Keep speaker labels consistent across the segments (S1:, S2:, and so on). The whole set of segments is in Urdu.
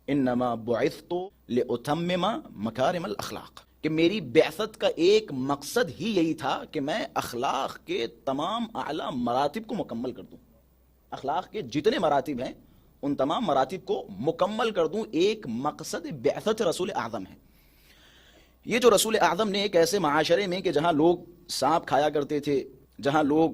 S1: انما بعثت لاتمم مکارم الاخلاق، کہ میری بعثت کا ایک مقصد ہی یہی تھا کہ میں اخلاق کے تمام اعلیٰ مراتب کو مکمل کر دوں، اخلاق کے جتنے مراتب ہیں ان تمام مراتب کو مکمل کر دوں، ایک مقصد بعثت رسول اعظم ہے۔ یہ جو رسول اعظم نے ایک ایسے معاشرے میں کہ جہاں لوگ سانپ کھایا کرتے تھے، جہاں لوگ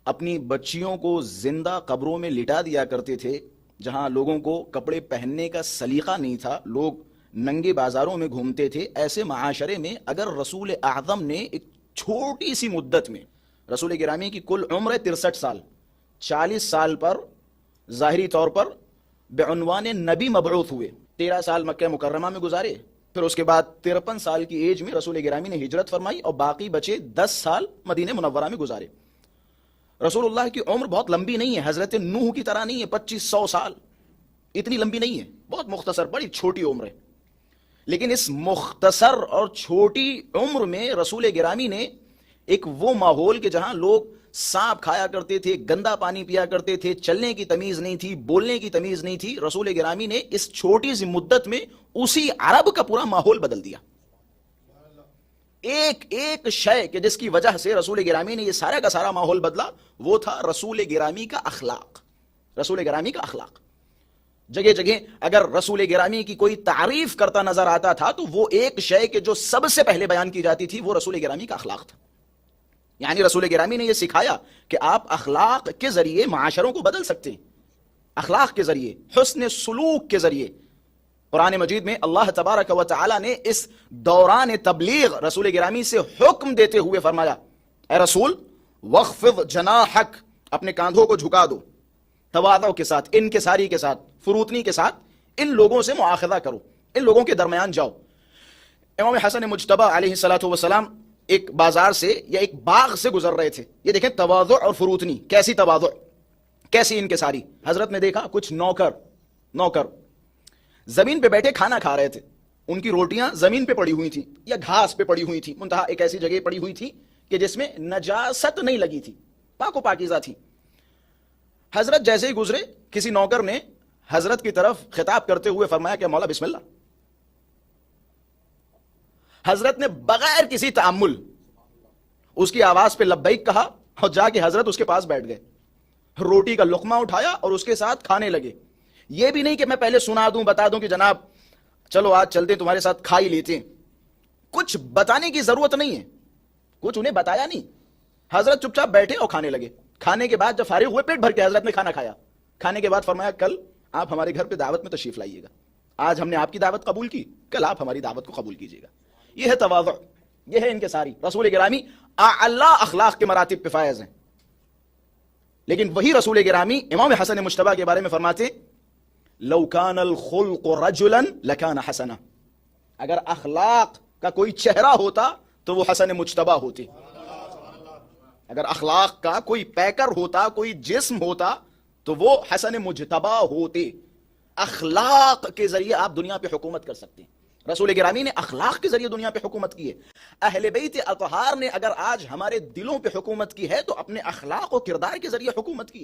S1: اپنی بچیوں کو زندہ قبروں میں لٹا دیا کرتے تھے، جہاں لوگوں کو کپڑے پہننے کا سلیقہ نہیں تھا، لوگ ننگے بازاروں میں گھومتے تھے، ایسے معاشرے میں اگر رسول اعظم نے ایک چھوٹی سی مدت میں، رسول گرامی کی کل عمر 63 سال، 40 سال پر ظاہری طور پر بعنوان نبی مبعوث ہوئے، 13 سال مکہ مکرمہ میں گزارے، پھر اس کے بعد 53 سال کی ایج میں رسول گرامی نے ہجرت فرمائی اور باقی بچے 10 سال مدینہ منورہ میں گزارے۔ رسول اللہ کی عمر بہت لمبی نہیں ہے، حضرت نوح کی طرح نہیں ہے 2500 سال، اتنی لمبی نہیں ہے، بہت مختصر، بڑی چھوٹی عمر ہے۔ لیکن اس مختصر اور چھوٹی عمر میں رسول گرامی نے ایک وہ ماحول کہ جہاں لوگ سانپ کھایا کرتے تھے، گندا پانی پیا کرتے تھے، چلنے کی تمیز نہیں تھی، بولنے کی تمیز نہیں تھی، رسول گرامی نے اس چھوٹی سی مدت میں اسی عرب کا پورا ماحول بدل دیا۔ ایک ایک شے کہ جس کی وجہ سے رسول گرامی نے یہ سارا کا سارا ماحول بدلا، وہ تھا رسول گرامی کا اخلاق، رسول گرامی کا اخلاق۔ جگہ جگہ اگر رسول گرامی کی کوئی تعریف کرتا نظر آتا تھا تو وہ ایک شے کہ جو سب سے پہلے بیان کی جاتی تھی وہ رسول گرامی کا اخلاق تھا۔ یعنی رسول گرامی نے یہ سکھایا کہ آپ اخلاق کے ذریعے معاشروں کو بدل سکتے ہیں، اخلاق کے ذریعے، حسن سلوک کے ذریعے۔ قرآن مجید میں اللہ تبارک و تعالی نے اس دوران تبلیغ رسول گرامی سے حکم دیتے ہوئے فرمایا، اے رسول وخفض جناحک، اپنے کاندھوں کو جھکا دو، تواضع کے ساتھ، انکساری کے ساتھ، فروتنی کے ساتھ ان لوگوں سے مؤاخذہ کرو، ان لوگوں کے درمیان جاؤ۔ امام حسن مجتبی علیہ الصلوۃ والسلام ایک بازار سے یا ایک باغ سے گزر رہے تھے، یہ دیکھیں تواضع اور فروتنی، کیسی تواضع، کیسی انکساری۔ حضرت نے دیکھا کچھ نوکر زمین پہ بیٹھے کھانا کھا رہے تھے، ان کی روٹیاں زمین پہ پڑی ہوئی تھیں یا گھاس پہ پڑی ہوئی تھیں، منتہا ایک ایسی جگہ پڑی ہوئی تھی کہ جس میں نجاست نہیں لگی تھی، پاک و پاکیزہ تھی۔ حضرت جیسے ہی گزرے، کسی نوکر نے حضرت کی طرف خطاب کرتے ہوئے فرمایا کہ مولا بسم اللہ۔ حضرت نے بغیر کسی تعامل اس کی آواز پہ لبیک کہا اور جا کے حضرت اس کے پاس بیٹھ گئے، روٹی کا لقمہ اٹھایا اور اس کے ساتھ کھانے لگے۔ یہ بھی نہیں کہ میں پہلے سنا دوں، بتا دوں کہ جناب چلو آج چلتے تمہارے ساتھ کھا ہی لیتے ہیں، کچھ بتانے کی ضرورت نہیں ہے، کچھ انہیں بتایا نہیں، حضرت چپ چاپ بیٹھے اور کھانے لگے۔ کھانے کے بعد جب فارغ ہوئے، پیٹ بھر کے حضرت نے کھانا کھایا، کھانے کے بعد فرمایا کل آپ ہمارے گھر پہ دعوت میں تشریف لائیے گا، آج ہم نے آپ کی دعوت قبول کی، کل آپ ہماری دعوت کو قبول کیجیے گا۔ یہ ہے تواضع، یہ ہے انکساری۔ رسول گرامی اعلیٰ اخلاق کے مراتب پہ فائز ہیں، لیکن وہی رسول گرامی امام حسن مجتبی کے بارے میں فرماتے لو کان الخلق رجلا لکان حسنا، اگر اخلاق کا کوئی چہرہ ہوتا تو وہ حسن مجتبی ہوتے، اگر اخلاق کا کوئی پیکر ہوتا، کوئی جسم ہوتا تو وہ حسن مجتبی ہوتے۔ اخلاق کے ذریعے آپ دنیا پہ حکومت کر سکتے ہیں۔ رسول گرامی نے اخلاق کے ذریعے دنیا پہ حکومت کی ہے۔ اہل بیت اطہار نے اگر آج ہمارے دلوں پہ حکومت کی ہے تو اپنے اخلاق و کردار کے ذریعے حکومت کی ہے۔